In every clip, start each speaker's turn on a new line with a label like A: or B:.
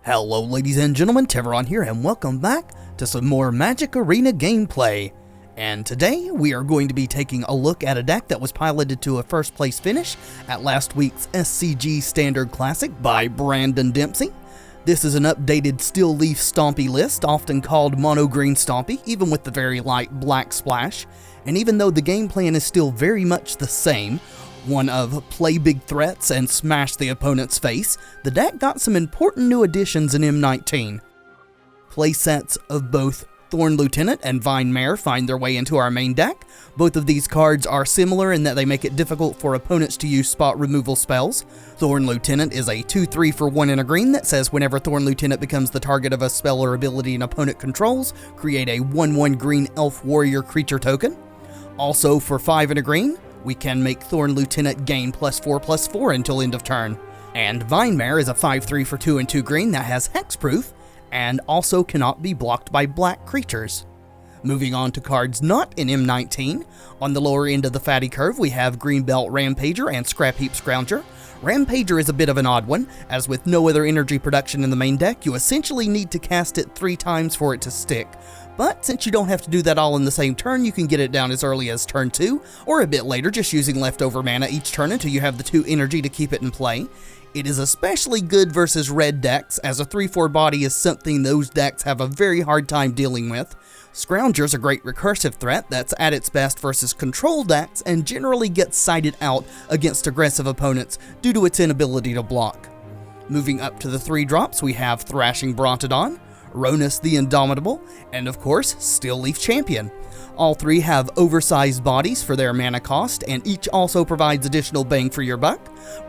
A: Hello ladies and gentlemen, Tevaron here, and welcome back to some more Magic Arena gameplay. And today we are going to be taking a look at a deck that was piloted to a first place finish at last week's SCG Standard Classic by Brandon Dempsey. This is an updated Steel Leaf Stompy list, often called Mono Green Stompy, even with the very light black splash. And even though the game plan is still very much the same, one of play big threats and smash the opponent's face, the deck got some important new additions in M19. Playsets of both Thorn Lieutenant and Vine Mare find their way into our main deck. Both of these cards are similar in that they make it difficult for opponents to use spot removal spells. Thorn Lieutenant is a 2/3 for 1 and a green that says whenever Thorn Lieutenant becomes the target of a spell or ability an opponent controls, create a 1/1 green elf warrior creature token. Also for 5 and a green, we can make Thorn Lieutenant gain +4/+4 until end of turn. And Vine Mare is a 5/3 for 2 and 2 green that has hexproof and also cannot be blocked by black creatures. Moving on to cards not in M19, on the lower end of the fatty curve we have Greenbelt Rampager and Scrap Heap Scrounger. Rampager is a bit of an odd one, as with no other energy production in the main deck, you essentially need to cast it 3 times for it to stick. But since you don't have to do that all in the same turn, you can get it down as early as turn 2, or a bit later, just using leftover mana each turn until you have the 2 energy to keep it in play. It is especially good versus red decks, as a 3/4 body is something those decks have a very hard time dealing with. Scrounger's a great recursive threat that's at its best versus control decks and generally gets sided out against aggressive opponents due to its inability to block. Moving up to the 3 drops, we have Thrashing Brontodon, Ronus the Indomitable, and of course, Steel Leaf Champion. All 3 have oversized bodies for their mana cost, and each also provides additional bang for your buck.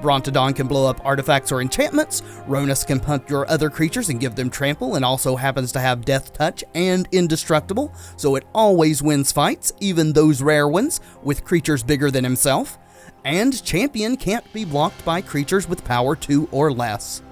A: Brontodon can blow up artifacts or enchantments, Ronus can punt your other creatures and give them trample, and also happens to have Death Touch and Indestructible, so it always wins fights, even those rare ones, with creatures bigger than himself. And Champion can't be blocked by creatures with power 2 or less.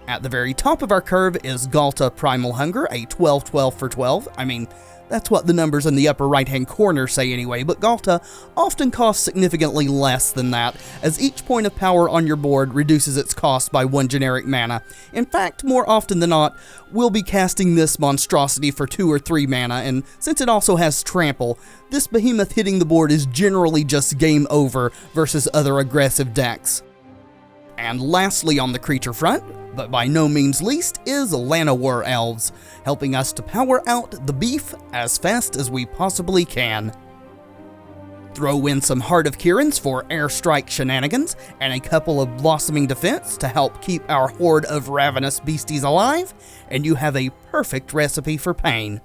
A: At the very top of our curve is Ghalta Primal Hunger, a 12/12 for 12. I mean, that's what the numbers in the upper right-hand corner say anyway, but Ghalta often costs significantly less than that, as each point of power on your board reduces its cost by 1 generic mana. In fact, more often than not, we'll be casting this monstrosity for 2 or 3 mana, and since it also has trample, this behemoth hitting the board is generally just game over versus other aggressive decks. And lastly on the creature front, but by no means least, is Llanowar Elves, helping us to power out the beef as fast as we possibly can. Throw in some Heart of Kirans for airstrike shenanigans, and a couple of Blossoming Defense to help keep our horde of ravenous beasties alive, and you have a perfect recipe for pain.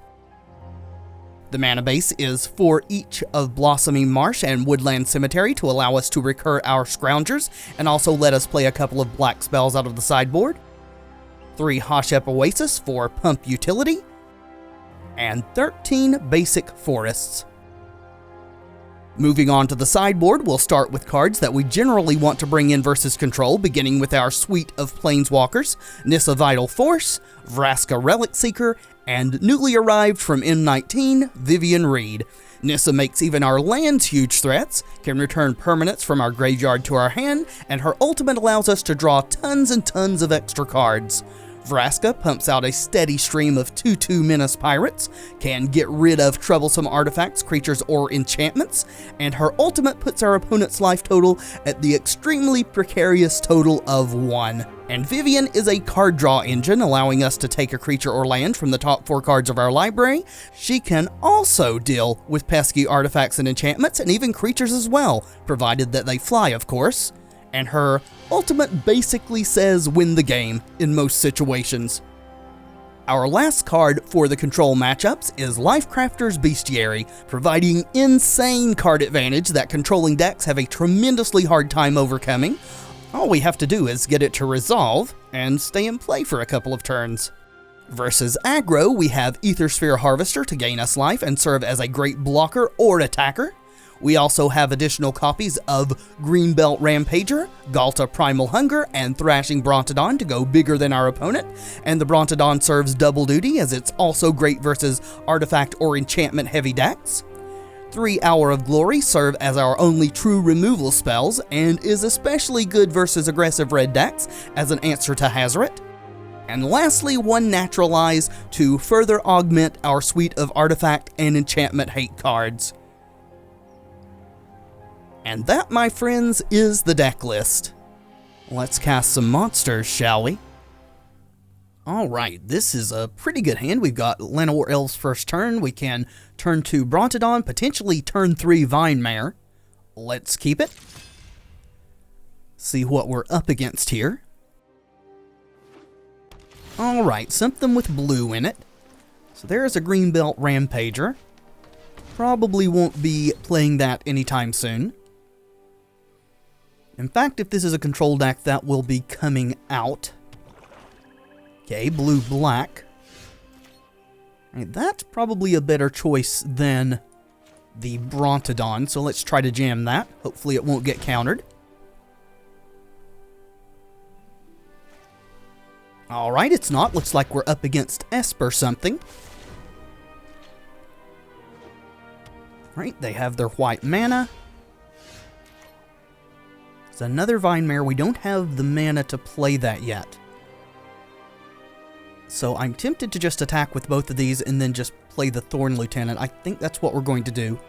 A: The mana base is 4 each of Blossoming Marsh and Woodland Cemetery to allow us to recur our Scroungers, and also let us play a couple of black spells out of the sideboard. 3 Hashep Oasis for pump utility, and 13 basic forests. Moving on to the sideboard, we'll start with cards that we generally want to bring in versus control, beginning with our suite of Planeswalkers, Nissa Vital Force, Vraska Relic Seeker, and newly arrived from M19, Vivien Reid. Nissa makes even our lands huge threats, can return permanents from our graveyard to our hand, and her ultimate allows us to draw tons and tons of extra cards. Vraska pumps out a steady stream of 2/2 Menace Pirates, can get rid of troublesome artifacts, creatures, or enchantments, and her ultimate puts our opponent's life total at the extremely precarious total of 1. And Vivien is a card draw engine, allowing us to take a creature or land from the top 4 cards of our library. She can also deal with pesky artifacts and enchantments, and even creatures as well, provided that they fly, of course. And her ultimate basically says win the game in most situations. Our last card for the control matchups is Lifecrafter's Bestiary, providing insane card advantage that controlling decks have a tremendously hard time overcoming. All we have to do is get it to resolve and stay in play for a couple of turns. Versus aggro, we have Aethersphere Harvester to gain us life and serve as a great blocker or attacker. We also have additional copies of Greenbelt Rampager, Ghalta Primal Hunger, and Thrashing Brontodon to go bigger than our opponent, and the Brontodon serves double duty as it's also great versus artifact or enchantment heavy decks. 3 Hour of Glory serve as our only true removal spells, and is especially good versus aggressive red decks as an answer to Hazoret. And lastly, one Naturalize to further augment our suite of artifact and enchantment hate cards. And that, my friends, is the deck list. Let's cast some monsters, shall we? Alright, this is a pretty good hand. We've got Llanowar Elves first turn. We can turn 2 Brontodon, potentially turn 3 Vinemare. Let's keep it. See what we're up against here. Alright, something with blue in it. So there's a Greenbelt Rampager. Probably won't be playing that anytime soon. In fact, if this is a control deck, that will be coming out. Okay, blue-black. Right, that's probably a better choice than the Brontodon, so let's try to jam that. Hopefully it won't get countered. Alright, it's not. Looks like we're up against Esper something. Right, they have their white mana. It's another Vinemare. We don't have the mana to play that yet. So I'm tempted to just attack with both of these and then just play the Thorn Lieutenant. I think that's what we're going to do.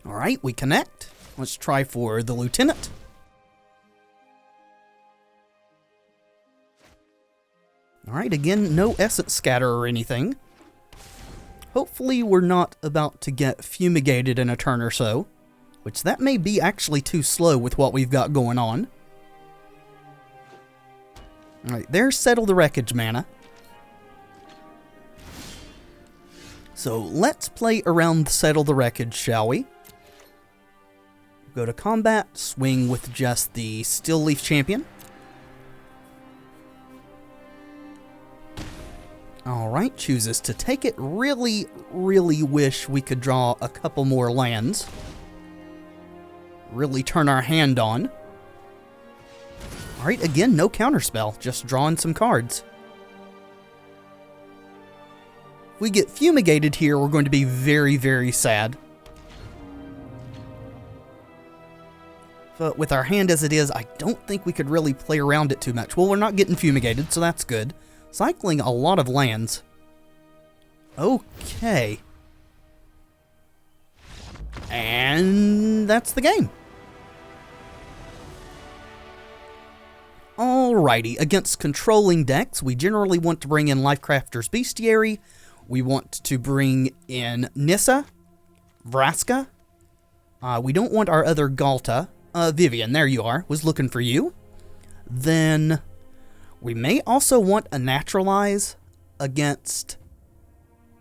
A: Alright, we connect. Let's try for the Lieutenant. Alright, again, no Essence Scatter or anything. Hopefully we're not about to get fumigated in a turn or so. Which that may be actually too slow with what we've got going on. Alright, there's Settle the Wreckage mana. So let's play around Settle the Wreckage, shall we? Go to combat, swing with just the Still Leaf Champion. Alright, chooses to take it. Really wish we could draw a couple more lands. Really turn our hand on. Alright, again, no counterspell, just drawing some cards. If we get fumigated here, we're going to be very sad. But with our hand as it is, I don't think we could really play around it too much. Well, we're not getting fumigated, so that's good. Cycling a lot of lands. Okay. And that's the game. Alrighty, against controlling decks, we generally want to bring in Lifecrafter's Bestiary. We want to bring in Nissa, Vraska. We don't want our other Galta. Vivian, there you are. Was looking for you. Then we may also want a Naturalize against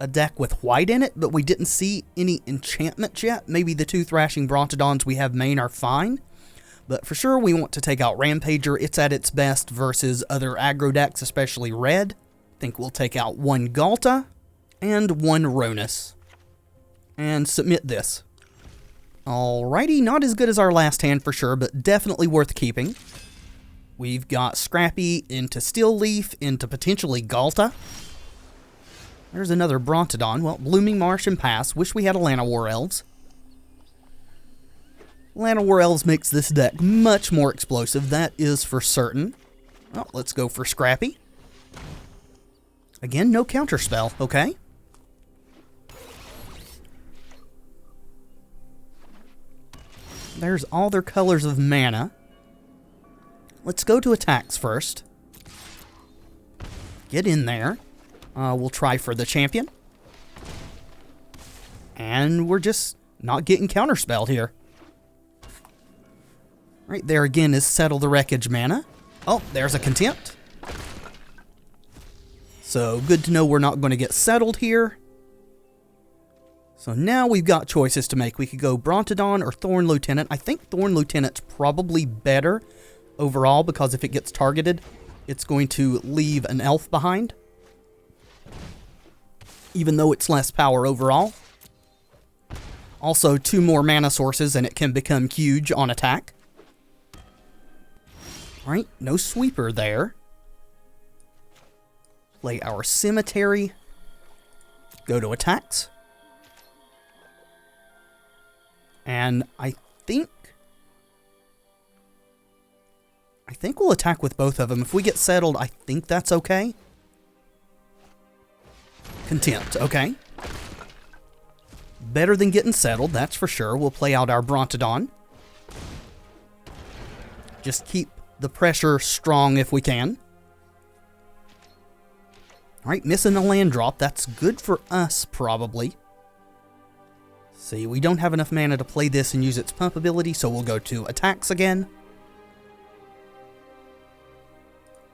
A: a deck with white in it, but we didn't see any enchantments yet. Maybe the 2 Thrashing Brontodons we have main are fine. But for sure, we want to take out Rampager. It's at its best versus other aggro decks, especially red. I think we'll take out 1 Galta and 1 Ronus. And submit this. Alrighty, not as good as our last hand for sure, but definitely worth keeping. We've got Scrappy into Steel Leaf, into potentially Galta. There's another Brontodon. Well, Blooming Marsh and pass. Wish we had a Llanowar Elves. Llanowar Elves makes this deck much more explosive, that is for certain. Well, let's go for Scrappy. Again, no counterspell, okay? There's all their colors of mana. Let's go to attacks first. Get in there. We'll try for the champion. And we're just not getting counterspelled here. Right there again is Settle the Wreckage mana. Oh, there's a Contempt. So good to know we're not going to get settled here. So now we've got choices to make. We could go Brontodon or Thorn Lieutenant. I think Thorn Lieutenant's probably better overall because if it gets targeted, it's going to leave an elf behind. Even though it's less power overall. Also, 2 more mana sources and it can become huge on attack. Alright, no sweeper there. Play our Cemetery. Go to attacks. And I think we'll attack with both of them. If we get settled, I think that's okay. Contempt, okay. Better than getting settled, that's for sure. We'll play out our Brontodon. Just keep the pressure strong if we can. Alright, missing the land drop. That's good for us, probably. See, we don't have enough mana to play this and use its pump ability, so we'll go to attacks again.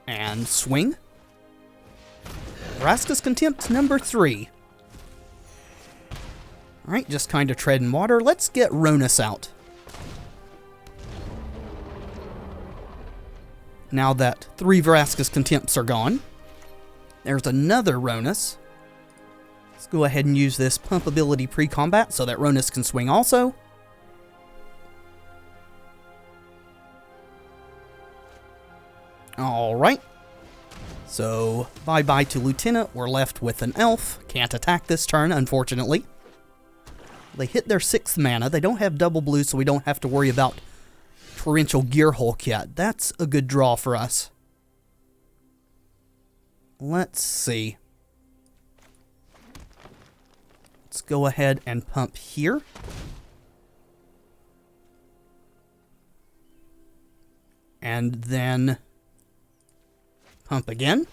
A: And swing. Vraska's Contempt number 3. Alright, just kind of treading water. Let's get Ronus out. Now that 3 Vraska's Contempts are gone. There's another Ronus. Let's go ahead and use this pump ability pre-combat so that Ronus can swing also. Alright. So, bye-bye to Lieutenant. We're left with an elf. Can't attack this turn, unfortunately. They hit their 6th mana. They don't have double blue, so we don't have to worry about Torrential Gearhulk yet. That's a good draw for us. Let's see. Let's go ahead and pump here. And then pump again.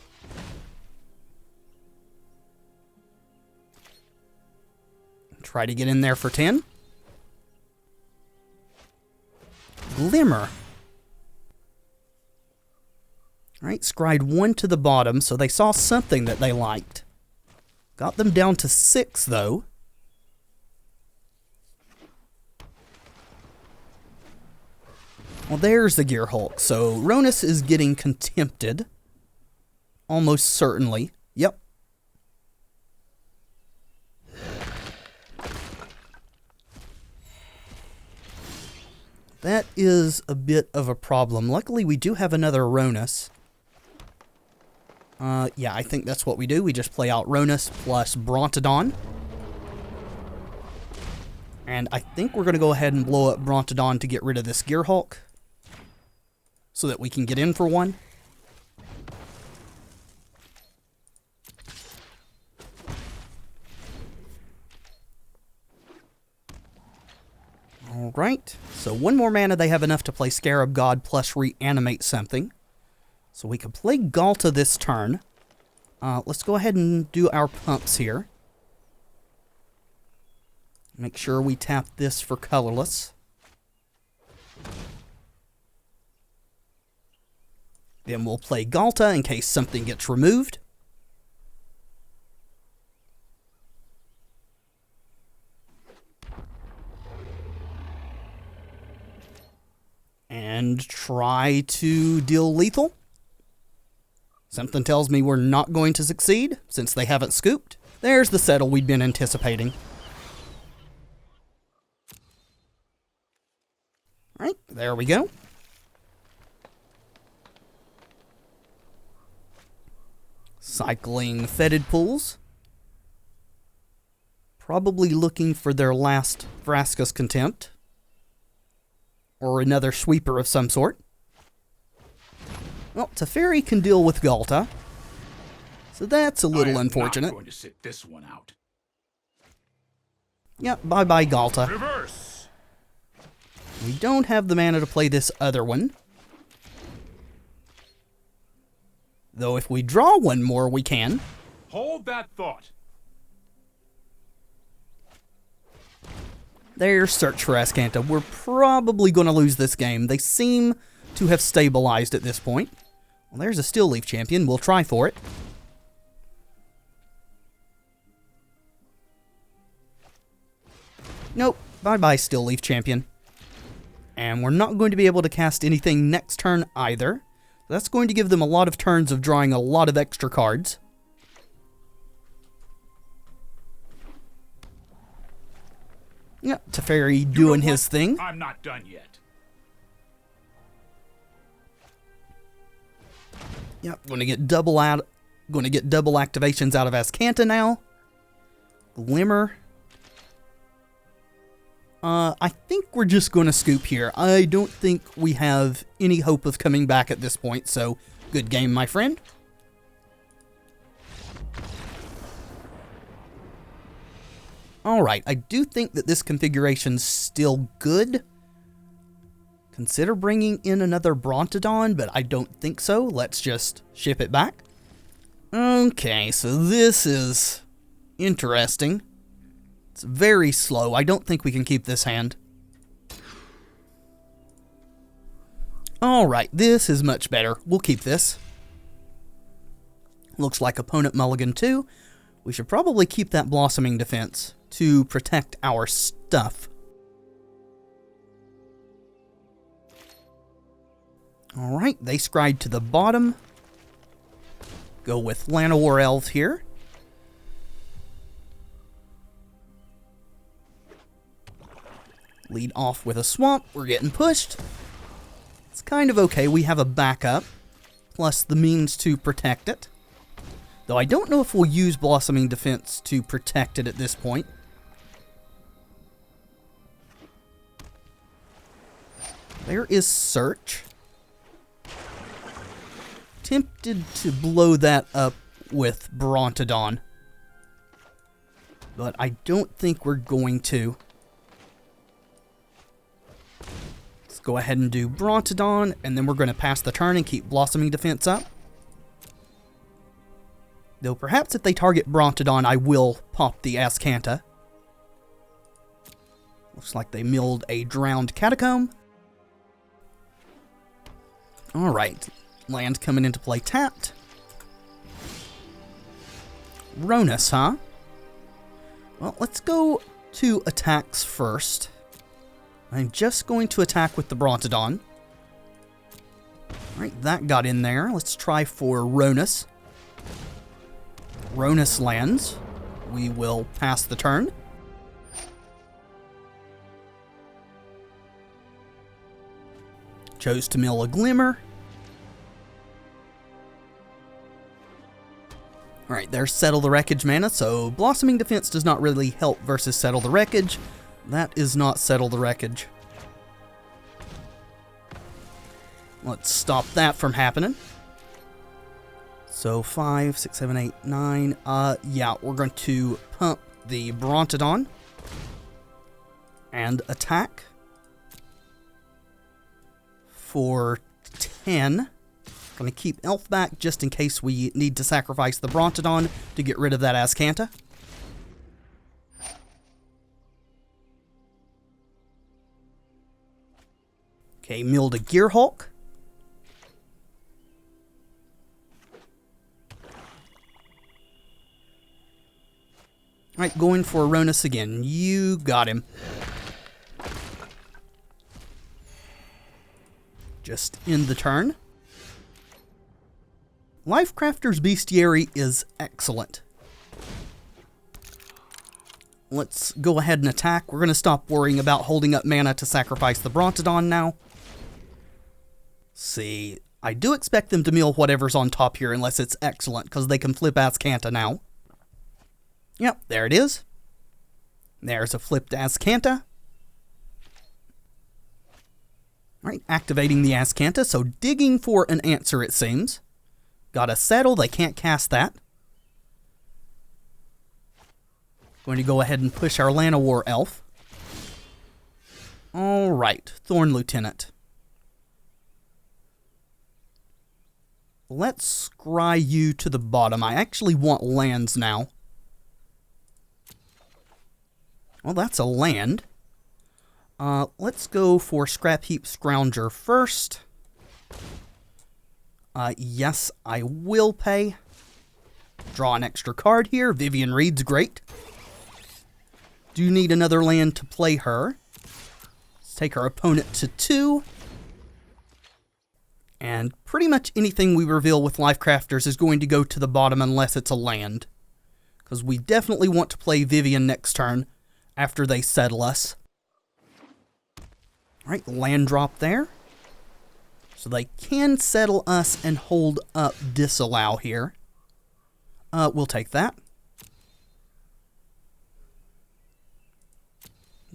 A: Try to get in there for 10. Glimmer. Alright, scried 1 to the bottom, so they saw something that they liked. Got them down to 6, though. Well, there's the Gearhulk, so Ronus is getting contempted. Almost certainly. Yep. That is a bit of a problem. Luckily, we do have another Ronus. Yeah, I think that's what we do. We just play out Ronus plus Brontodon. And I think we're going to go ahead and blow up Brontodon to get rid of this Gearhulk. So that we can get in for one. Alright, so 1 more mana, they have enough to play Scarab God plus reanimate something. So we can play Galta this turn. Let's go ahead and do our pumps here. Make sure we tap this for colorless. Then we'll play Galta in case something gets removed. And try to deal lethal. Something tells me we're not going to succeed, since they haven't scooped. There's the settle we'd been anticipating. Alright, there we go. Cycling fetid pools. Probably looking for their last Vraska's Contempt. Or another sweeper of some sort. Well, Teferi can deal with Galta. So that's a little unfortunate.
B: Not going to sit this one out.
A: Yep, bye-bye Galta.
B: Reverse.
A: We don't have the mana to play this other one. Though if we draw one more, we can.
B: Hold that thought.
A: There's Search for Azcanta. We're probably going to lose this game. They seem to have stabilized at this point. Well, there's a Steel Leaf champion. We'll try for it. Nope. Bye-bye, Steel Leaf champion. And we're not going to be able to cast anything next turn either. That's going to give them a lot of turns of drawing a lot of extra cards. Yep, Teferi doing his thing.
B: I'm not done yet.
A: Yep, going to get double activations out of Azcanta now. Glimmer. I think we're just going to scoop here. I don't think we have any hope of coming back at this point, so good game, my friend. Alright, I do think that this configuration's still good. Consider bringing in another Brontodon, but I don't think so. Let's just ship it back. Okay, so this is interesting. It's very slow. I don't think we can keep this hand. Alright, this is much better. We'll keep this. Looks like opponent mulligan 2. We should probably keep that blossoming defense to protect our stuff. Alright, they scried to the bottom. Go with Llanowar Elves here. Lead off with a swamp. We're getting pushed. It's kind of okay. We have a backup, plus the means to protect it. Though I don't know if we'll use Blossoming Defense to protect it at this point. There is Search. Tempted to blow that up with Brontodon, but I don't think we're going to. Let's go ahead and do Brontodon, and then we're going to pass the turn and keep Blossoming Defense up. Though perhaps if they target Brontodon, I will pop the Azcanta. Looks like they milled a Drowned Catacomb. Alright. Land coming into play tapped. Ronus, huh? Well, let's go to attacks first. I'm just going to attack with the Brontodon. Alright, that got in there. Let's try for Ronus. Ronus lands. We will pass the turn. Chose to mill a Glimmer. Alright, there's Settle the Wreckage mana, so Blossoming Defense does not really help versus Settle the Wreckage. That is not Settle the Wreckage. Let's stop that from happening. So 5, 6, 7, 8, 9. Yeah, we're going to pump the Brontodon and attack for 10. Going to keep Elf back just in case we need to sacrifice the Brontodon to get rid of that Azcanta. Okay, milled a Gearhulk. Alright, going for Ronus again. You got him. Just end the turn. Lifecrafter's Bestiary is excellent. Let's go ahead and attack. We're going to stop worrying about holding up mana to sacrifice the Brontodon now. See, I do expect them to mill whatever's on top here unless it's excellent, because they can flip Azcanta now. Yep, there it is. There's a flipped Azcanta. Alright, activating the Azcanta, so digging for an answer it seems. Got a Settle, they can't cast that. Going to go ahead and push our Llanowar Elf. Alright, Thorn Lieutenant. Let's scry you to the bottom. I actually want lands now. Well, that's a land. Let's go for Scrap Heap Scrounger first. Yes, I will pay. Draw an extra card here. Vivian Reed's great. Do need another land to play her. Let's take our opponent to 2. And pretty much anything we reveal with Lifecrafters is going to go to the bottom unless it's a land. Because we definitely want to play Vivian next turn after they settle us. Alright, land drop there. So they can settle us and hold up Disallow here. We'll take that.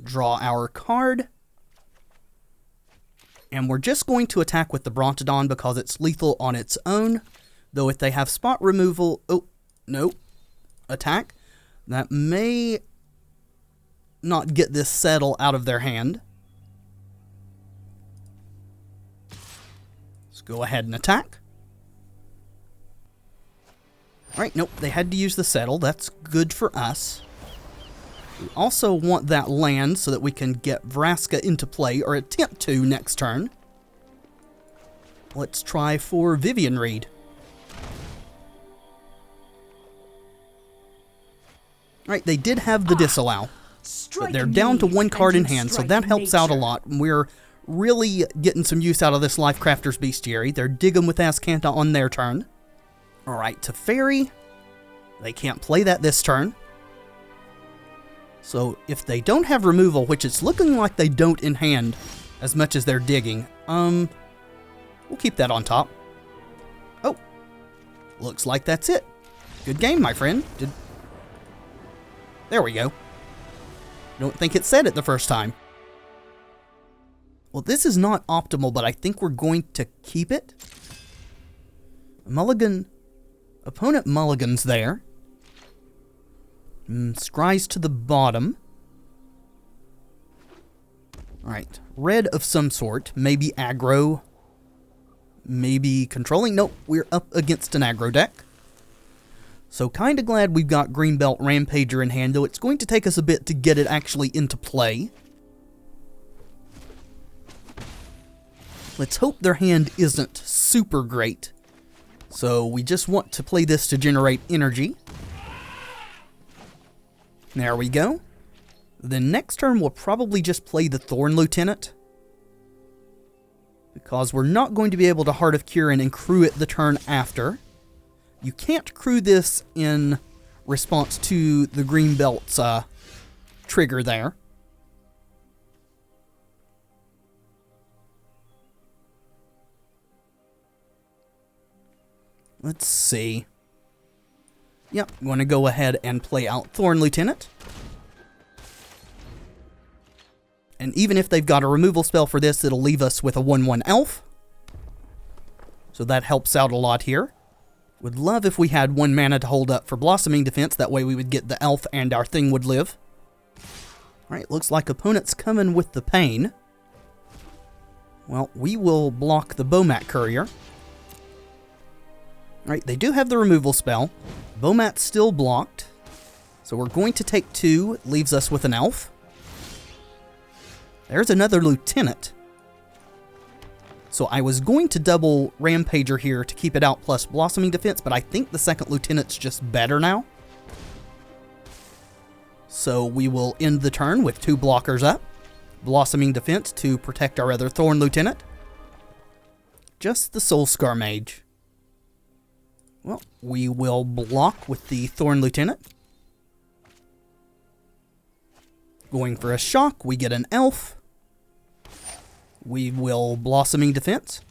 A: Draw our card. And we're just going to attack with the Brontodon because it's lethal on its own. Though if they have spot removal... Oh, no. Attack. That may not get this settle out of their hand. Let's go ahead and attack. Alright, nope, they had to use the settle. That's good for us. We also want that land so that we can get Vraska into play, or attempt to next turn. Let's try for Vivian Reed. Alright, they did have the disallow. But they're down to one card in hand, so that helps out a lot. We're really getting some use out of this Lifecrafter's Bestiary. They're digging with Azcanta on their turn. Alright, to Fairy. They can't play that this turn. So if they don't have removal, which it's looking like they don't in hand as much as they're digging, we'll keep that on top. Oh, looks like that's it. Good game, my friend. There we go. Don't think it said it the first time. Well, this is not optimal, but I think we're going to keep it. Mulligan. Opponent mulligans there. Scries to the bottom. Alright. Red of some sort. Maybe aggro. Maybe controlling. Nope, we're up against an aggro deck. So kinda glad we've got Greenbelt Rampager in hand, though it's going to take us a bit to get it actually into play. Let's hope their hand isn't super great. So we just want to play this to generate energy. There we go. The next turn we'll probably just play the Thorn Lieutenant, because we're not going to be able to Heart of Kirin and crew it the turn after. You can't crew this in response to the Greenbelt's trigger there. Let's see. Yep, I'm going to go ahead and play out Thorn Lieutenant. And even if they've got a removal spell for this, it'll leave us with a 1/1 elf. So that helps out a lot here. Would love if we had 1 mana to hold up for Blossoming Defense. That way we would get the elf and our thing would live. Alright, looks like opponent's coming with the pain. Well, we will block the Bomat Courier. Alright, they do have the removal spell. Bomat's still blocked. So we're going to take 2. Leaves us with an elf. There's another Lieutenant. So I was going to double Rampager here to keep it out plus Blossoming Defense, but I think the second Lieutenant's just better now. So we will end the turn with 2 blockers up. Blossoming Defense to protect our other Thorn Lieutenant. Just the Soulscar Mage. Well, we will block with the Thorn Lieutenant. Going for a shock, we get an elf. We will Blossoming Defense.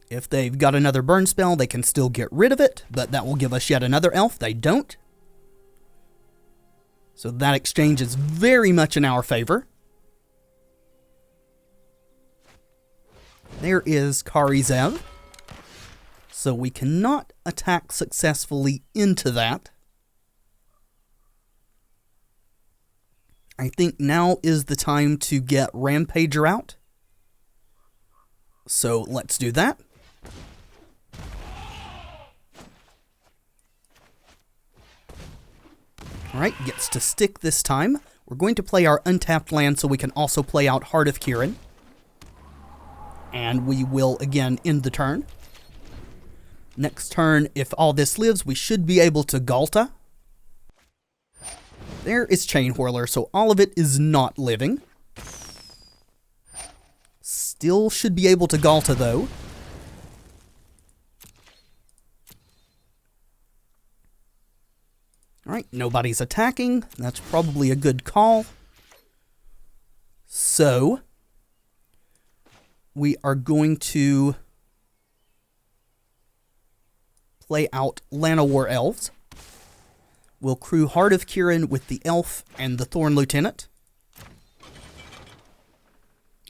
A: If they've got another burn spell, they can still get rid of it, but that will give us yet another elf. They don't. So that exchange is very much in our favor. There is Karizev. So we cannot attack successfully into that. I think now is the time to get Rampager out. So let's do that. Alright, gets to stick this time. We're going to play our untapped land so we can also play out Heart of Kirin. And we will again end the turn. Next turn, if all this lives, we should be able to Galta. There is Chain Whirler, so all of it is not living. Still should be able to Galta, though. Alright, nobody's attacking. That's probably a good call. So, we are going to play out Llanowar Elves. We'll crew Heart of Kirin with the Elf and the Thorn Lieutenant.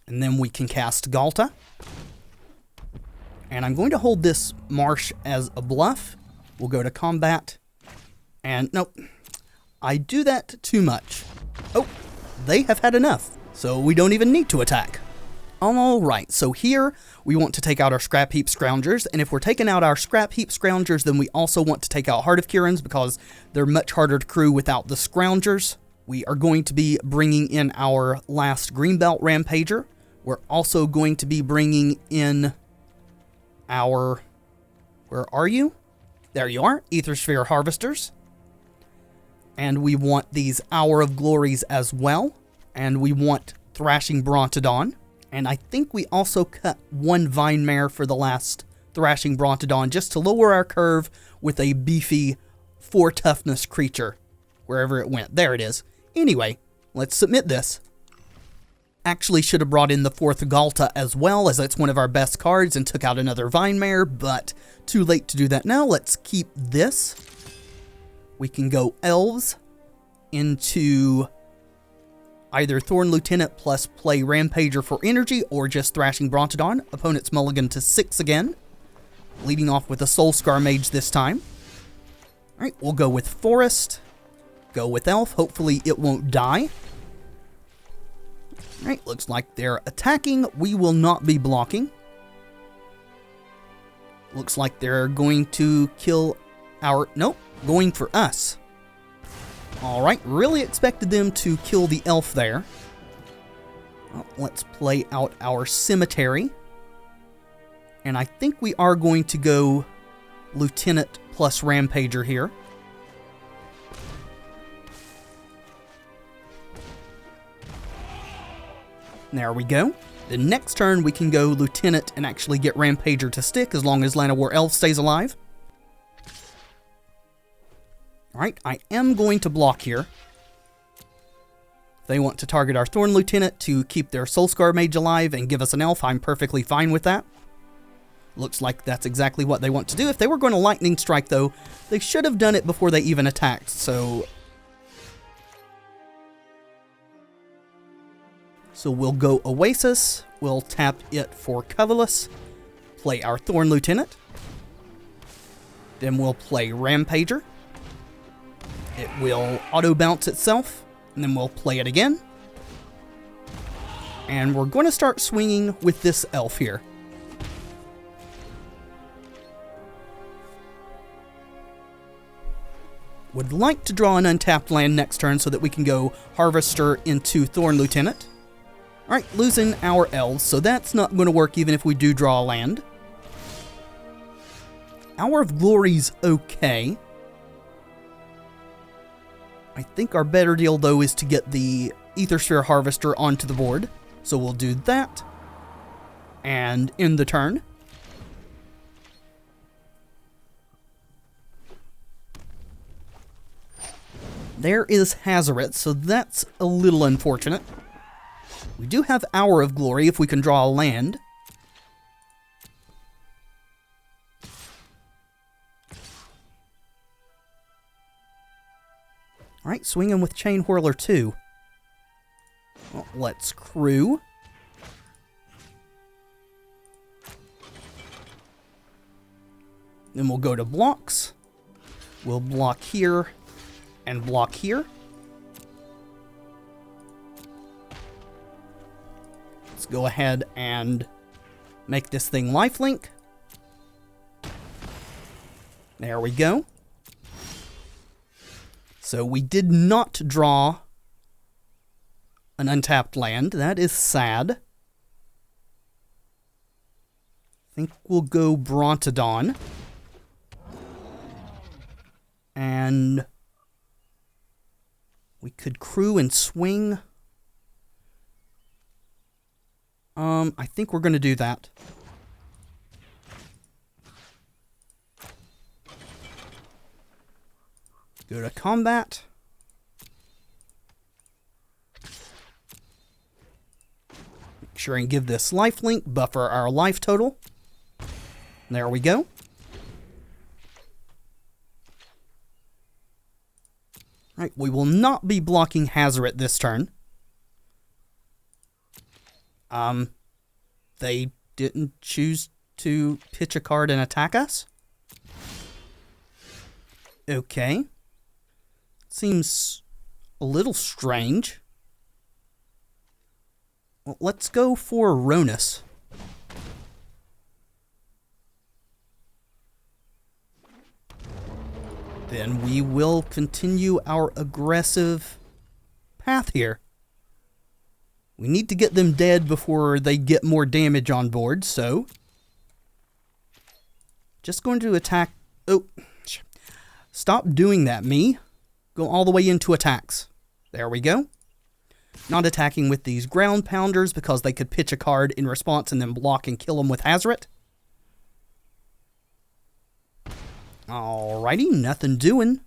A: And then we can cast Galta. And I'm going to hold this Marsh as a bluff. We'll go to combat. And nope, I do that too much. Oh, they have had enough, so we don't even need to attack. Alright, so here we want to take out our Scrap Heap Scroungers, and if we're taking out our Scrap Heap Scroungers, then we also want to take out Heart of Kirins because they're much harder to crew without the Scroungers. We are going to be bringing in our last Greenbelt Rampager. We're also going to be bringing in our... where are you? There you are, Aethersphere Harvesters. And we want these Hour of Glories as well. And we want Thrashing Brontodon. And I think we also cut one Vine Mare for the last Thrashing Brontodon just to lower our curve with a beefy 4 toughness creature. Wherever it went. There it is. Anyway, let's submit this. Actually should have brought in the 4th Galta as well, as it's one of our best cards, and took out another Vine Mare, but too late to do that now. Let's keep this. We can go Elves into either Thorn Lieutenant plus play Rampager for energy, or just Thrashing Brontodon. Opponent's mulligan to 6 again, leading off with a Soulscar Mage this time. Alright, we'll go with Forest, go with Elf, hopefully it won't die. Alright, looks like they're attacking. We will not be blocking. Looks like they're going to kill our... nope, going for us. Alright, really expected them to kill the elf there. Well, let's play out our Cemetery. And I think we are going to go Lieutenant plus Rampager here. There we go. The next turn we can go Lieutenant and actually get Rampager to stick as long as Llanowar Elf stays alive. Alright, I am going to block here. If they want to target our Thorn Lieutenant to keep their Soulscar Mage alive and give us an Elf, I'm perfectly fine with that. Looks like that's exactly what they want to do. If they were going to Lightning Strike, though, they should have done it before they even attacked, so... So we'll go Oasis, we'll tap it for Colorless, play our Thorn Lieutenant, then we'll play Rampager. It will auto-bounce itself, and then we'll play it again. And we're going to start swinging with this elf here. Would like to draw an untapped land next turn so that we can go Harvester into Thorn Lieutenant. Alright, losing our elves, so that's not going to work even if we do draw a land. Hour of Glory's okay. I think our better deal, though, is to get the Aethersphere Harvester onto the board. So we'll do that. And end the turn. There is Hazoret, so that's a little unfortunate. We do have Hour of Glory if we can draw a land. Alright, swinging with Chain Whirler 2. Well, let's crew. Then we'll go to blocks. We'll block here and block here. Let's go ahead and make this thing lifelink. There we go. So we did not draw an untapped land. That is sad. I think we'll go Brontodon. And we could crew and swing. I think we're going to do that. Go to combat. Make sure and give this lifelink, buffer our life total. There we go. Right, we will not be blocking Hazoret this turn. They didn't choose to pitch a card and attack us? Okay. Seems a little strange. Well, let's go for Ronus. Then we will continue our aggressive path here. We need to get them dead before they get more damage on board, so... Just going to attack... Oh, stop doing that, me. Go all the way into attacks. There we go. Not attacking with these ground pounders because they could pitch a card in response and then block and kill them with Hazoret. Alrighty, nothing doing.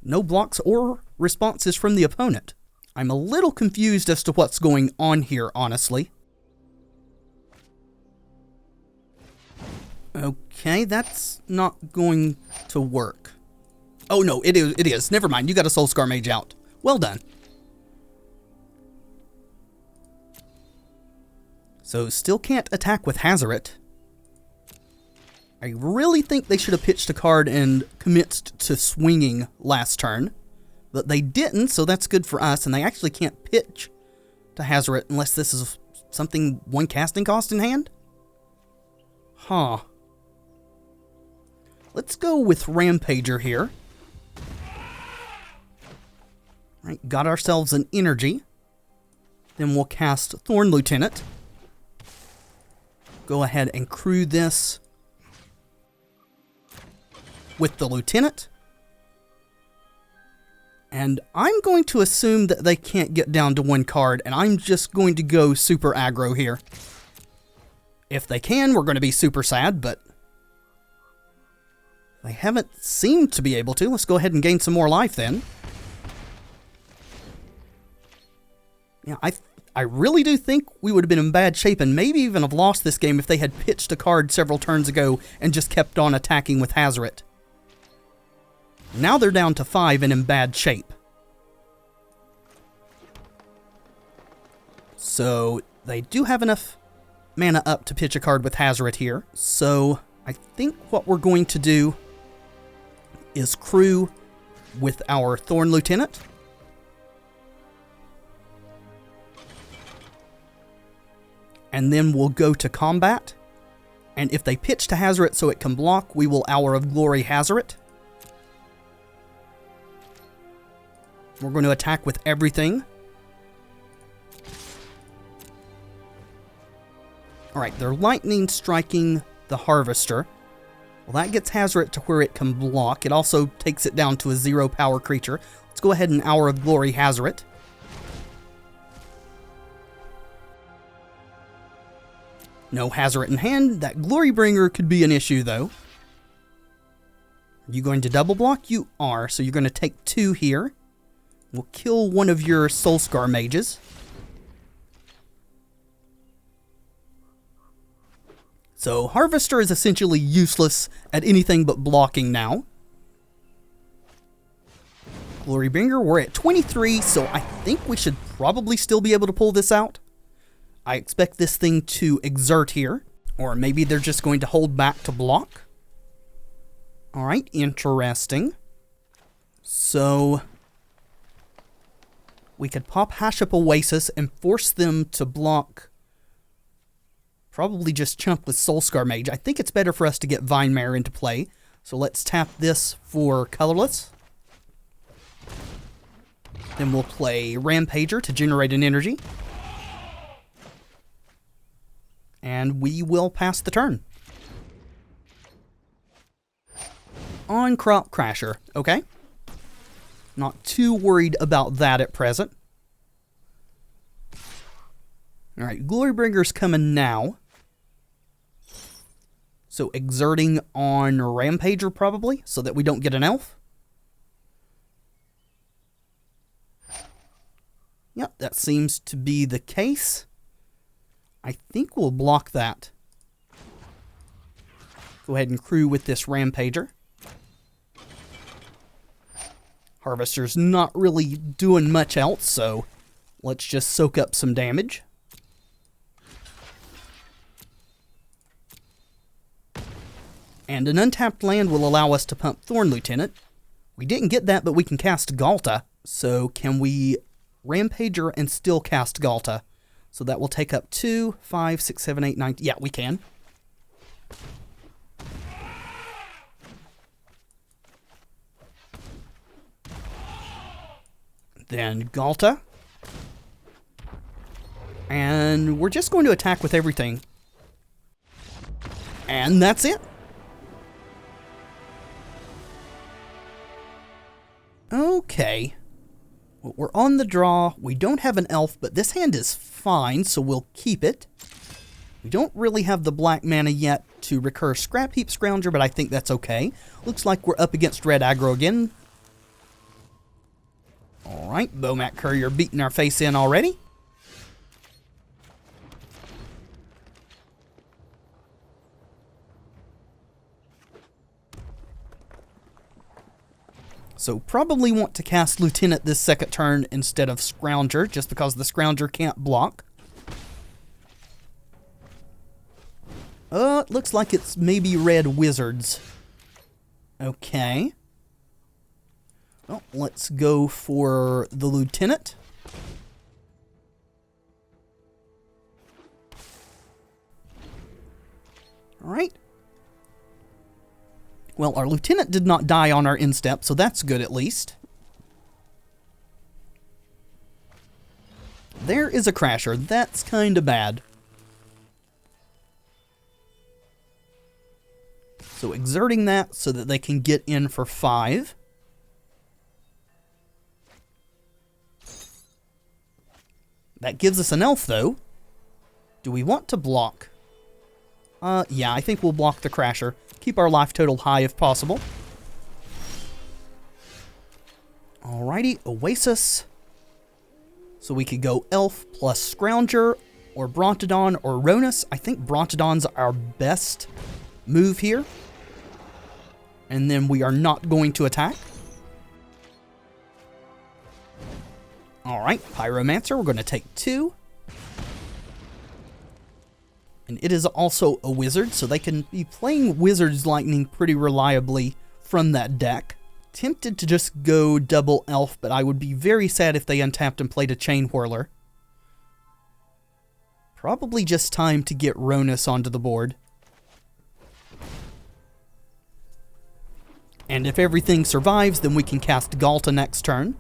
A: No blocks or responses from the opponent. I'm a little confused as to what's going on here, honestly. Okay, that's not going to work. Oh no, it is. Never mind, you got a Soulscar Mage out. Well done. So, still can't attack with Hazoret. I really think they should have pitched a card and commenced to swinging last turn. But they didn't, so that's good for us. And they actually can't pitch to Hazoret unless this is something one casting cost in hand? Huh. Let's go with Rampager here. Right, got ourselves an energy. Then we'll cast Thorn Lieutenant. Go ahead and crew this with the Lieutenant. And I'm going to assume that they can't get down to one card, and I'm just going to go super aggro here. If they can, we're going to be super sad, but they haven't seemed to be able to. Let's go ahead and gain some more life then. Yeah, I really do think we would have been in bad shape and maybe even have lost this game if they had pitched a card several turns ago and just kept on attacking with Hazoret. Now they're down to 5 and in bad shape. So they do have enough mana up to pitch a card with Hazoret here. So I think what we're going to do is crew with our Thorn Lieutenant. And then we'll go to combat. And if they pitch to Hazoret so it can block, we will Hour of Glory Hazoret. We're going to attack with everything. Alright, they're lightning striking the Harvester. Well, that gets Hazoret to where it can block. It also takes it down to a 0 power creature. Let's go ahead and Hour of Glory Hazoret. No Hazoret in hand. That Glorybringer could be an issue, though. Are you going to double block? You are, so you're going to take 2 here. We'll kill one of your Soulscar Mages. So, Harvester is essentially useless at anything but blocking now. Glorybringer, we're at 23, so I think we should probably still be able to pull this out. I expect this thing to exert here, or maybe they're just going to hold back to block. Alright, interesting. So, we could pop Hashep Oasis and force them to block. Probably just chump with Soulscar Mage. I think it's better for us to get Vinemare into play. So let's tap this for colorless. Then we'll play Rampager to generate an energy. And we will pass the turn. On Crop Crasher, okay? Not too worried about that at present. Alright, Glorybringer's coming now. So exerting on Rampager probably, so that we don't get an elf. Yep, that seems to be the case. I think we'll block that. Go ahead and crew with this Rampager. Harvester's not really doing much else, so let's just soak up some damage. And an untapped land will allow us to pump Thorn Lieutenant. We didn't get that, but we can cast Galta. So can we Rampager and still cast Galta? So that will take up 2, 5, 6, 7, 8, 9... Yeah, we can. Then Galta. And we're just going to attack with everything. And that's it. Okay. Well, we're on the draw. We don't have an elf, but this hand is fine, so we'll keep it. We don't really have the black mana yet to recur Scrap Heap Scrounger, but I think that's okay. Looks like we're up against Red Aggro again. Alright, Bomat Courier beating our face in already. So probably want to cast Lieutenant this second turn instead of Scrounger, just because the Scrounger can't block. It looks like it's maybe Red Wizards. Okay. Well, let's go for the Lieutenant. Alright. Well, our Lieutenant did not die on our instep, so that's good at least. There is a Crasher. That's kind of bad. So exerting that so that they can get in for 5. That gives us an elf, though. Do we want to block? Yeah, I think we'll block the Crasher. Keep our life total high if possible. Alrighty, Oasis. So we could go Elf plus Scrounger, or Brontodon, or Ronus. I think Brontodon's our best move here. And then we are not going to attack. Alright, Pyromancer, we're going to take 2. And it is also a wizard, so they can be playing Wizard's Lightning pretty reliably from that deck. Tempted to just go double elf, but I would be very sad if they untapped and played a Chain Whirler. Probably just time to get Ronus onto the board. And if everything survives, then we can cast Galta next turn.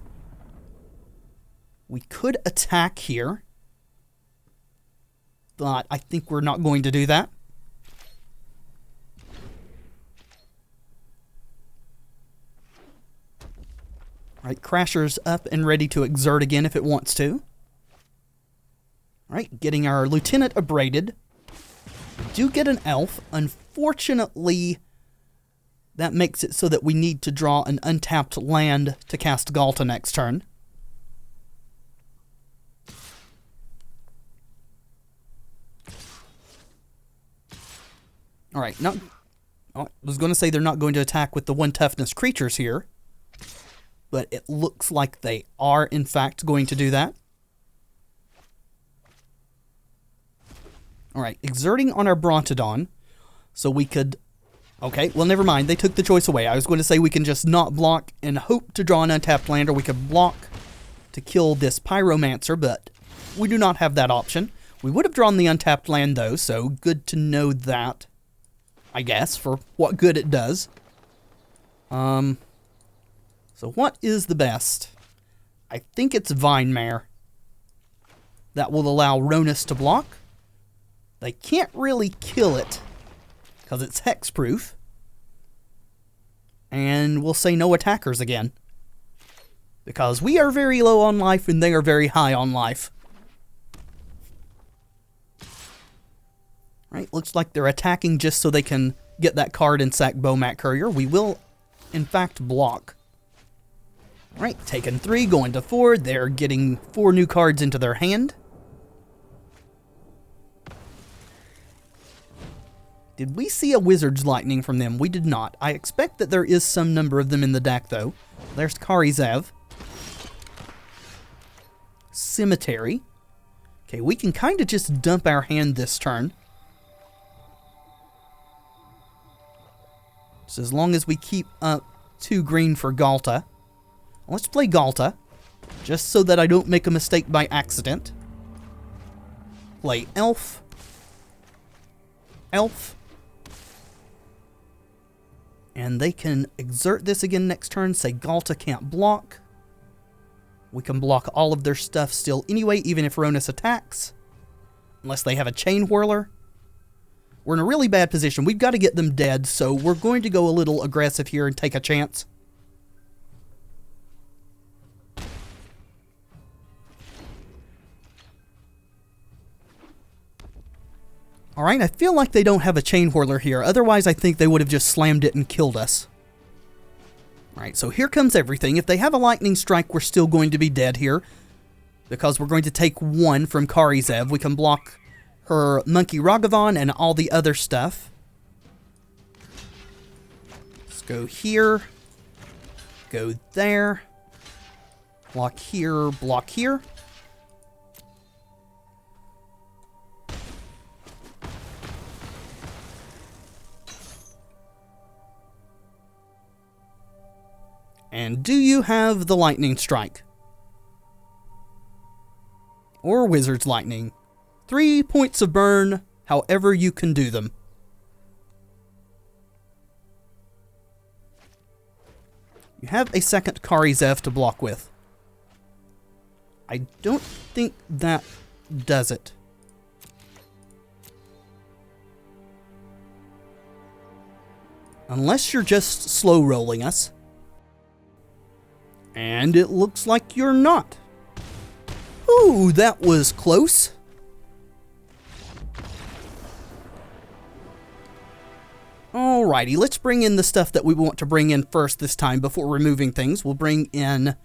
A: We could attack here, but I think we're not going to do that. Alright, Crasher's up and ready to exert again if it wants to. Alright, getting our Lieutenant abraded. We do get an elf. Unfortunately, that makes it so that we need to draw an untapped land to cast Galta next turn. Alright, I was going to say they're not going to attack with the 1 toughness creatures here, but it looks like they are in fact going to do that. Alright, exerting on our Brontodon, so we could... Okay, well never mind, they took the choice away. I was going to say we can just not block and hope to draw an untapped land, or we could block to kill this Pyromancer, but we do not have that option. We would have drawn the untapped land though, so good to know that. I guess, for what good it does. So what is the best? I think it's Vinemare. That will allow Ronus to block. They can't really kill it, because it's hexproof. And we'll say no attackers again. Because we are very low on life, and they are very high on life. Right, looks like they're attacking just so they can get that card and sack Bomat Courier. We will, in fact, block. Right, taking 3, going to 4. They're getting 4 new cards into their hand. Did we see a Wizard's Lightning from them? We did not. I expect that there is some number of them in the deck, though. There's Karizev. Cemetery. Okay, we can kind of just dump our hand this turn. So as long as we keep up 2 green for Galta. Let's play Galta, just so that I don't make a mistake by accident. Play Elf. Elf. And they can exert this again next turn, say Galta can't block. We can block all of their stuff still anyway, even if Ronus attacks. Unless they have a Chain Whirler. We're in a really bad position. We've got to get them dead, so we're going to go a little aggressive here and take a chance. Alright, I feel like they don't have a Chain Whirler here. Otherwise, I think they would have just slammed it and killed us. Alright, so here comes everything. If they have a Lightning Strike, we're still going to be dead here. Because we're going to take 1 from Karizev. We can block her Monkey Ragavan and all the other stuff. Let's go here. Go there. Block here, block here. And do you have the Lightning Strike? Or Wizard's Lightning? 3 points of burn, however you can do them. You have a second Karizev to block with. I don't think that does it. Unless you're just slow rolling us. And it looks like you're not. Ooh, that was close. Alrighty, let's bring in the stuff that we want to bring in first this time before removing things. We'll bring in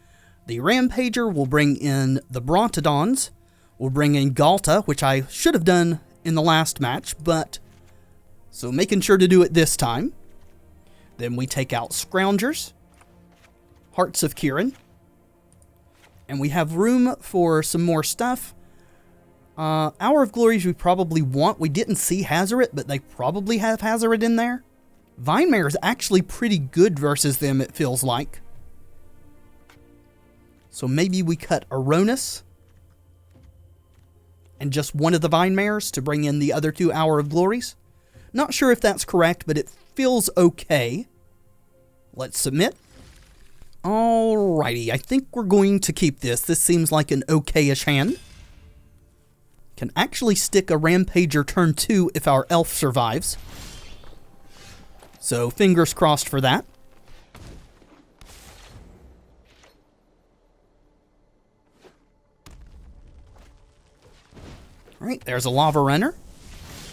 A: the Rampager, we'll bring in the Brontodons, we'll bring in Galta, which I should have done in the last match, but so making sure to do it this time. Then we take out Scroungers, Hearts of Kirin, and we have room for some more stuff. Hour of Glories we probably want. We didn't see Hazoret, but they probably have Hazoret in there. Vinemare is actually pretty good versus them, it feels like. So maybe we cut Aronis and just one of the Vinemares to bring in the other 2 Hour of Glories. Not sure if that's correct, but it feels okay. Let's submit. Alrighty, I think we're going to keep this. This seems like an okay-ish hand. Can actually stick a Rampager turn 2 if our Elf survives. So fingers crossed for that. Alright, there's a Lava Runner.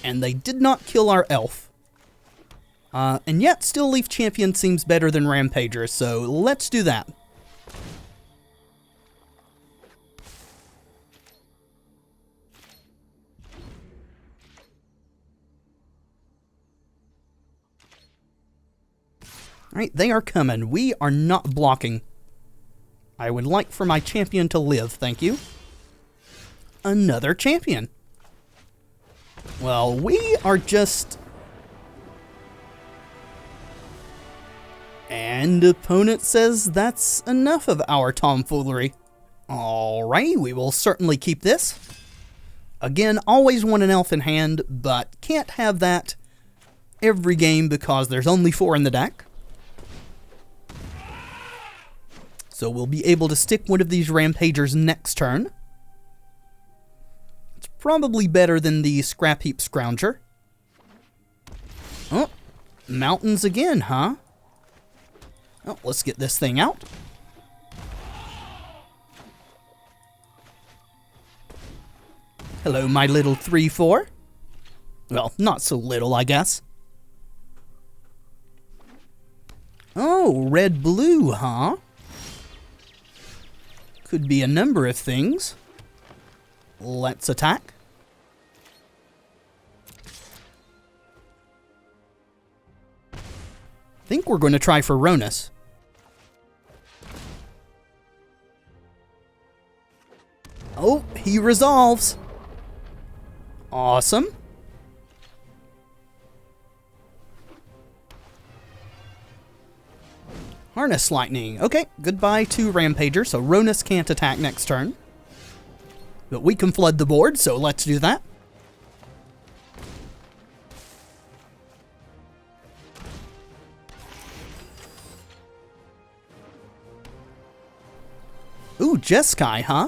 A: And they did not kill our Elf. And yet, still Leaf Champion seems better than Rampager, so let's do that. Alright, they are coming. We are not blocking. I would like for my champion to live, thank you. Another champion. Well, we are just... And opponent says that's enough of our tomfoolery. Alrighty, we will certainly keep this. Again, always want an elf in hand, but can't have that every game because there's only 4 in the deck. So we'll be able to stick one of these Rampagers next turn. It's probably better than the Scrap Heap Scrounger. Oh, mountains again, huh? Oh, let's get this thing out. Hello, my little 3/4. Well, not so little, I guess. Oh, red-blue, huh? Could be a number of things. Let's attack. think we're going to try for Ronus. Oh, he resolves. Awesome. Harness Lightning. Okay, goodbye to Rampager, so Ronus can't attack next turn. But we can flood the board, so let's do that. Ooh, Jeskai, huh?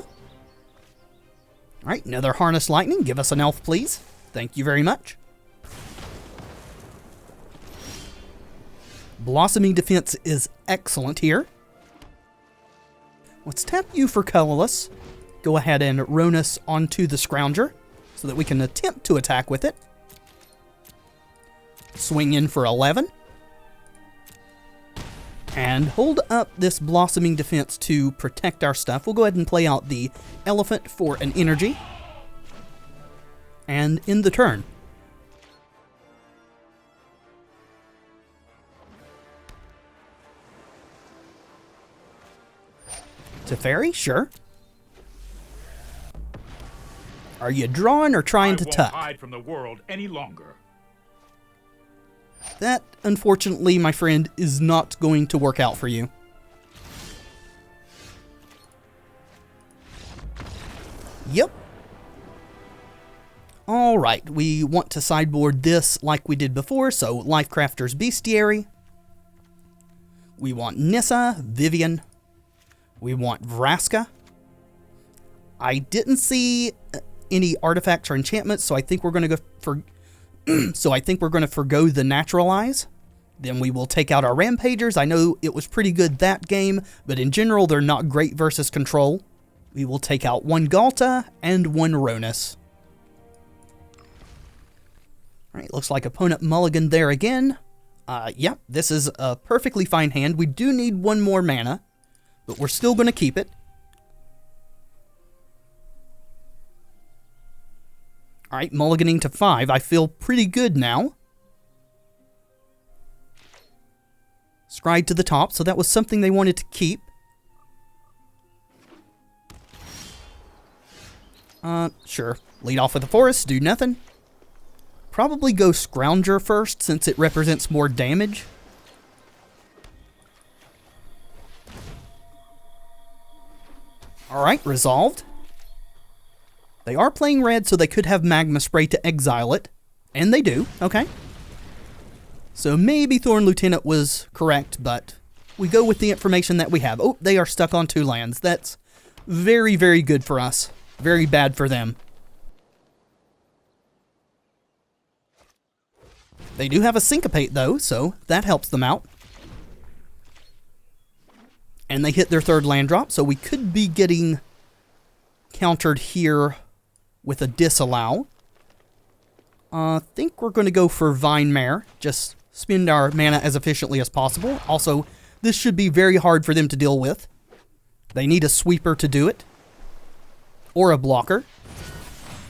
A: Alright, another Harness Lightning. Give us an elf, please. Thank you very much. Blossoming Defense is excellent here. Let's tap you for colorless. Go ahead and Ronus onto the Scrounger so that we can attempt to attack with it. Swing in for 11. And hold up this Blossoming Defense to protect our stuff. We'll go ahead and play out the Elephant for an energy. And end the turn. Teferi, sure. Are you drawing or trying to tuck?
B: I won't hide from the world any longer.
A: That, unfortunately, my friend, is not going to work out for you. Yep. Alright, we want to sideboard this like we did before, so Lifecrafter's Bestiary. We want Nissa, Vivian. We want Vraska. I didn't see any artifacts or enchantments, so I think we're going to go for forgo the Naturalize. Then we will take out our Rampagers. I know it was pretty good that game, but in general they're not great versus control. We will take out one Galta and one Ronus. Alright, looks like opponent mulligan there again. Yeah, this is a perfectly fine hand. We do need one more mana, but we're still going to keep it. Alright, mulliganing to 5. I feel pretty good now. Scry to the top, so that was something they wanted to keep. Sure. Lead off with the forest, do nothing. Probably go Scrounger first, since it represents more damage. Alright, resolved. They are playing red, so they could have Magma Spray to exile it. And they do, okay. So maybe Thorn Lieutenant was correct, but we go with the information that we have. Oh, they are stuck on 2 lands. That's very, very good for us. Very bad for them. They do have a Syncopate, though, so that helps them out. And they hit their 3rd land drop, so we could be getting countered here with a Disallow. I think we're going to go for Vine Mare. Just spend our mana as efficiently as possible. Also, this should be very hard for them to deal with. They need a sweeper to do it. Or a blocker.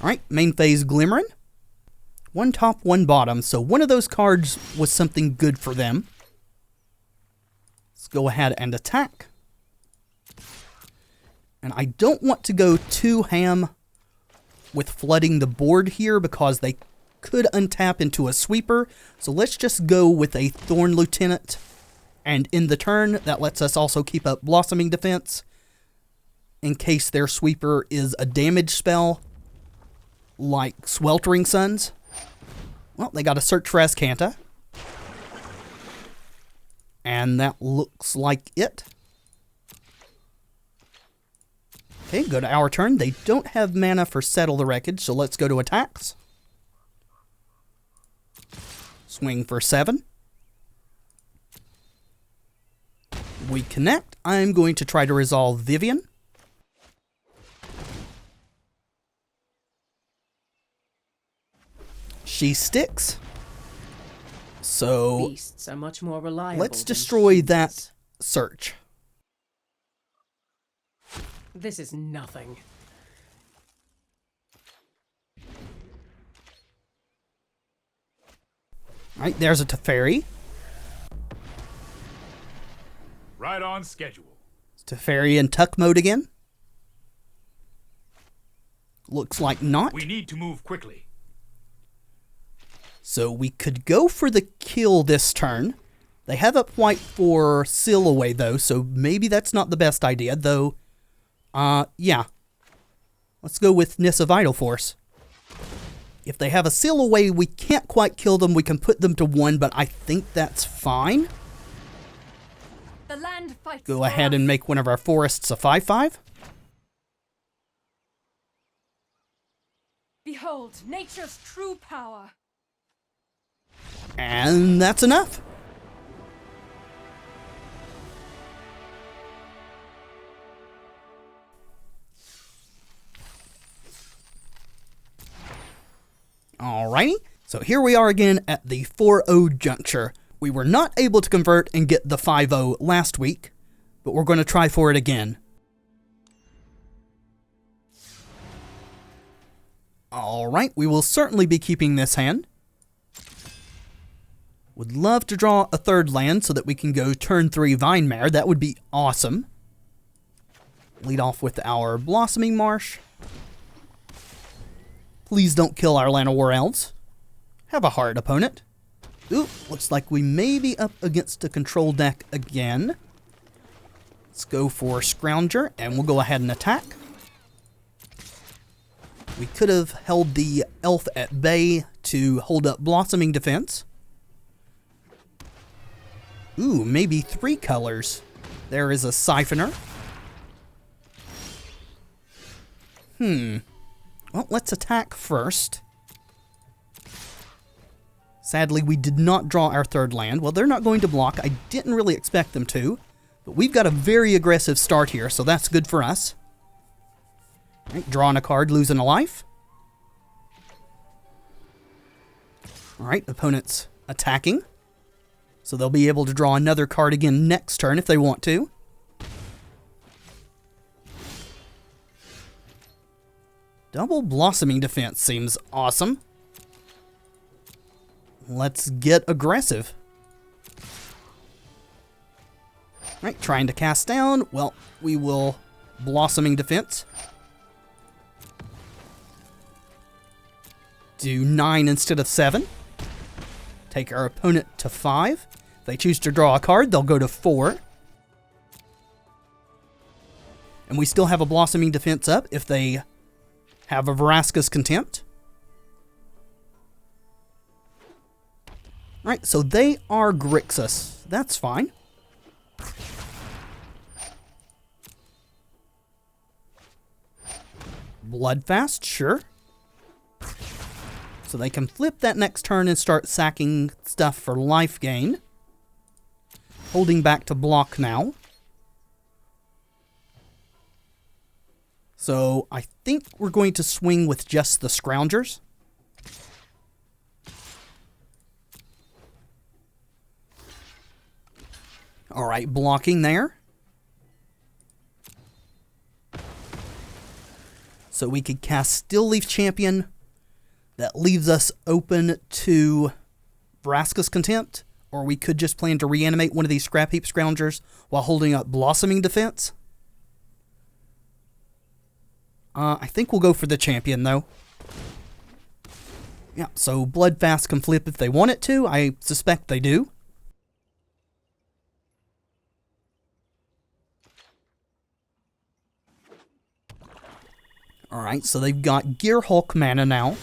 A: Alright, main phase Glimmerin'. 1 top, 1 bottom. So one of those cards was something good for them. Let's go ahead and attack. And I don't want to go too ham with flooding the board here because they could untap into a sweeper. So let's just go with a Thorn Lieutenant. And in the turn, that lets us also keep up Blossoming Defense in case their sweeper is a damage spell like Sweltering Suns. Well, they got a Search for Azcanta. And that looks like it. Okay, go to our turn. They don't have mana for Settle the Wreckage, so let's go to attacks. Swing for 7. We connect. I'm going to try to resolve Vivian. She sticks. So
C: Beasts are much more reliable.
A: Let's destroy that search.
C: This is nothing.
A: Alright, there's a Teferi.
B: Right on schedule.
A: Teferi in tuck mode again? Looks like not.
B: We need to move quickly.
A: So we could go for the kill this turn. They have up white for seal away though, so maybe that's not the best idea, though. Yeah. Let's go with Nissa Vital Force. If they have a seal away, we can't quite kill them. We can put them to 1, but I think that's fine.
D: The land fights
A: Go
D: for
A: ahead
D: us.
A: and make one of our forests a 5/5.
D: Behold nature's true power.
A: And that's enough. Alrighty, so here we are again at the 4-0 juncture. We were not able to convert and get the 5-0 last week, but we're going to try for it again. Alright, we will certainly be keeping this hand. Would love to draw a third land so that we can go turn 3 Vine Mare. That would be awesome. Lead off with our Blossoming Marsh. Please don't kill our Land of War Elves. Have a hard opponent. Ooh, looks like we may be up against a control deck again. Let's go for Scrounger, and we'll go ahead and attack. We could have held the elf at bay to hold up Blossoming Defense. Ooh, maybe 3 colors. There is a Siphoner. Well, let's attack first. Sadly, we did not draw our third land. Well, they're not going to block. I didn't really expect them to. But we've got a very aggressive start here, so that's good for us. Right, drawing a card, losing a life. Alright, opponent's attacking. So they'll be able to draw another card again next turn if they want to. Double Blossoming Defense seems awesome. Let's get aggressive. Right, trying to cast down. Well, we will Blossoming Defense. Do 9 instead of 7. Take our opponent to 5. If they choose to draw a card, they'll go to 4. And we still have a Blossoming Defense up if they have a Vraska's Contempt. Right, so they are Grixis. That's fine. Bloodfast, sure. So they can flip that next turn and start sacking stuff for life gain. Holding back to block now. So I think we're going to swing with just the Scroungers. Alright, blocking there. So we could cast Stillleaf Champion. That leaves us open to Vraska's Contempt. Or we could just plan to reanimate one of these Scrap Heap Scroungers while holding up Blossoming Defense. I think we'll go for the Champion, though. Yeah, so Bloodfast can flip if they want it to. I suspect they do. Alright, so they've got Gearhulk mana now.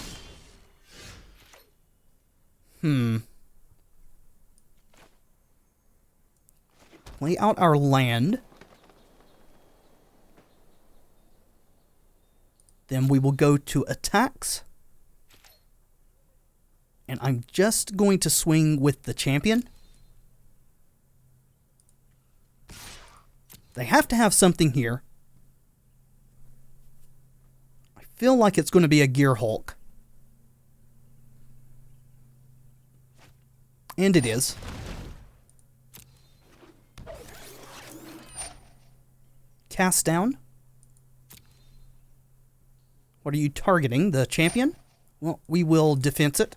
A: Play out our land. Then we will go to attacks. And I'm just going to swing with the Champion. They have to have something here. I feel like it's going to be a Gearhulk. And it is. Cast down. What are you targeting? The Champion? Well, we will defense it.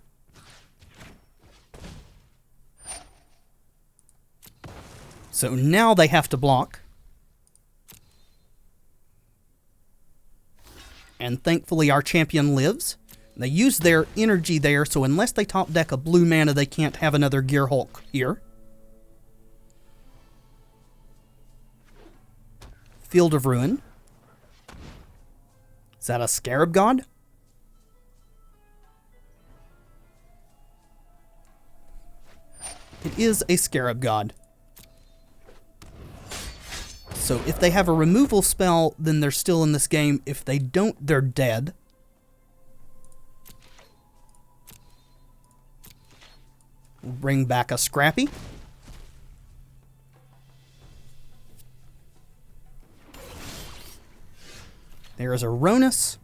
A: So now they have to block. And thankfully our champion lives. They use their energy there, so unless they top deck a blue mana, they can't have another Gear Hulk here. Field of Ruin. Is that a Scarab God? It is a Scarab God. So if they have a removal spell, then they're still in this game. If they don't, they're dead. We'll bring back a Scrappy. There is a Ronus.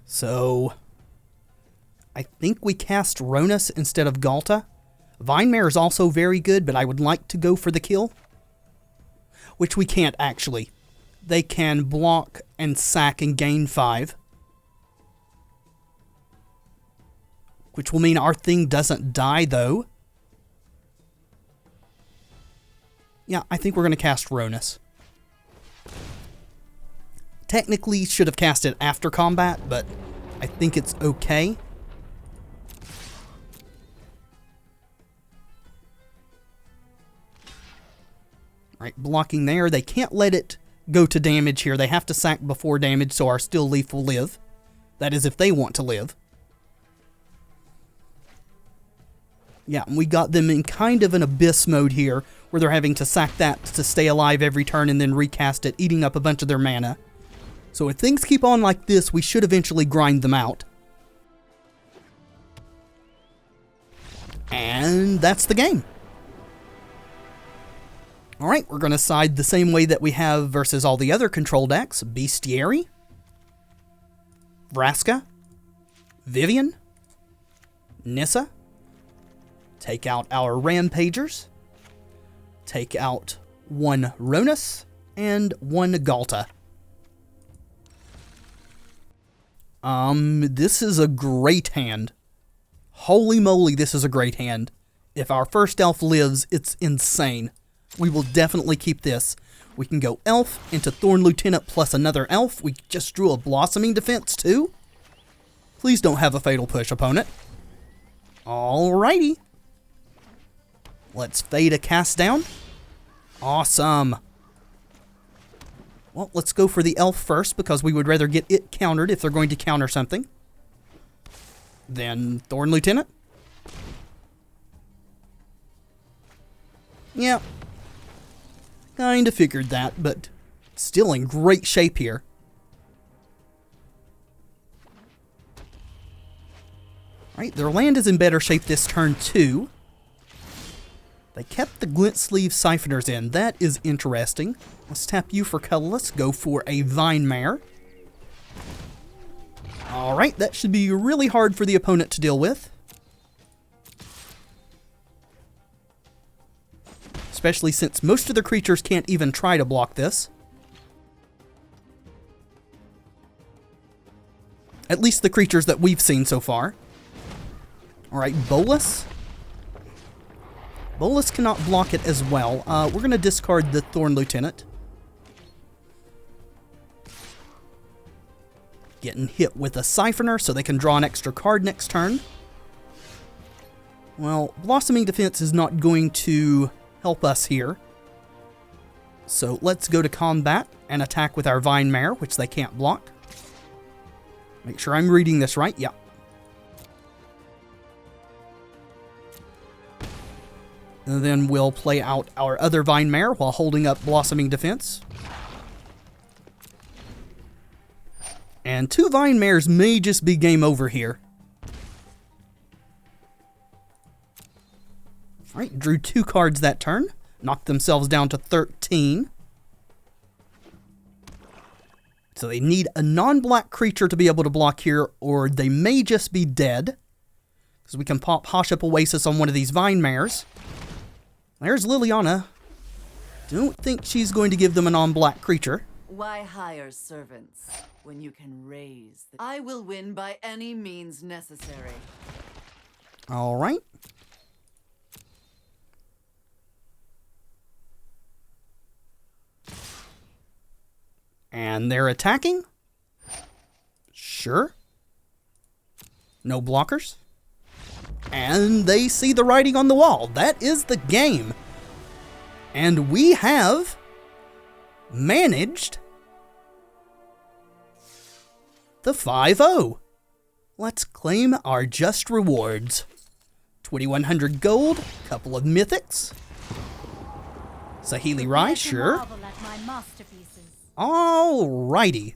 A: So I think we cast Ronus instead of Galta. Vinemare is also very good, but I would like to go for the kill. Which we can't, actually. They can block and sack and gain 5. Which will mean our thing doesn't die, though. Yeah, I think we're going to cast Ronus. Technically, should have cast it after combat, but I think it's okay. Right, blocking there. They can't let it go to damage here. They have to sack before damage, so our Still Leaf will live. That is if they want to live. Yeah, and we got them in kind of an abyss mode here, where they're having to sack that to stay alive every turn and then recast it, eating up a bunch of their mana. So if things keep on like this, we should eventually grind them out. And that's the game. Alright, we're going to side the same way that we have versus all the other control decks. Bestiary, Vraska, Vivian, Nissa. Take out our Rampagers. Take out one Ronus and one Galta. This is a great hand. Holy moly, this is a great hand. If our first elf lives, it's insane. We will definitely keep this. We can go elf into Thorn Lieutenant plus another elf. We just drew a Blossoming Defense too. Please don't have a Fatal Push, opponent. Alrighty. Let's fade a cast down. Awesome. Well, let's go for the elf first because we would rather get it countered if they're going to counter something. Then Thorn Lieutenant. Yeah. Kinda figured that, but still in great shape here. Alright, their land is in better shape this turn too. They kept the Glint Sleeve Siphoners in. That is interesting. Let's tap you for colorless. Go for a Vinemare. Alright, that should be really hard for the opponent to deal with. Especially since most of the creatures can't even try to block this. At least the creatures that we've seen so far. Alright, Bolus. Bolus cannot block it as well. We're going to discard the Thorn Lieutenant. Getting hit with a Siphoner so they can draw an extra card next turn. Well, Blossoming Defense is not going to help us here. So let's go to combat and attack with our Vinemare, which they can't block. Make sure I'm reading this right. Yeah. And then we'll play out our other Vinemare while holding up Blossoming Defense. And 2 Vinemares may just be game over here. Alright, drew 2 cards that turn. Knocked themselves down to 13. So they need a non-black creature to be able to block here, or they may just be dead. Because we can pop Hashep Oasis on one of these Vinemares. There's Liliana. Don't think she's going to give them a non-black creature.
E: Why hire servants when you can raise the... I will win by any means necessary.
A: Alright. And they're attacking? Sure. No blockers. And they see the writing on the wall. That is the game. And we have managed the 5-0. Let's claim our just rewards. 2,100 gold, couple of mythics. Sahili Rai, sure. Alrighty.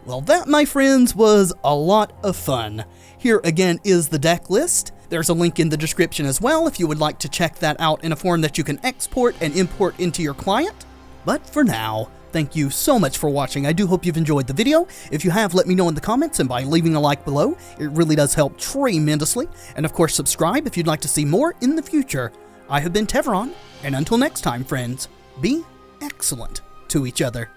A: Well, that, my friends, was a lot of fun. Here again is the deck list. There's a link in the description as well if you would like to check that out in a form that you can export and import into your client. But for now, thank you so much for watching. I do hope you've enjoyed the video. If you have, let me know in the comments and by leaving a like below. It really does help tremendously. And of course, subscribe if you'd like to see more in the future. I have been Tevaron, and until next time, friends, be excellent to each other.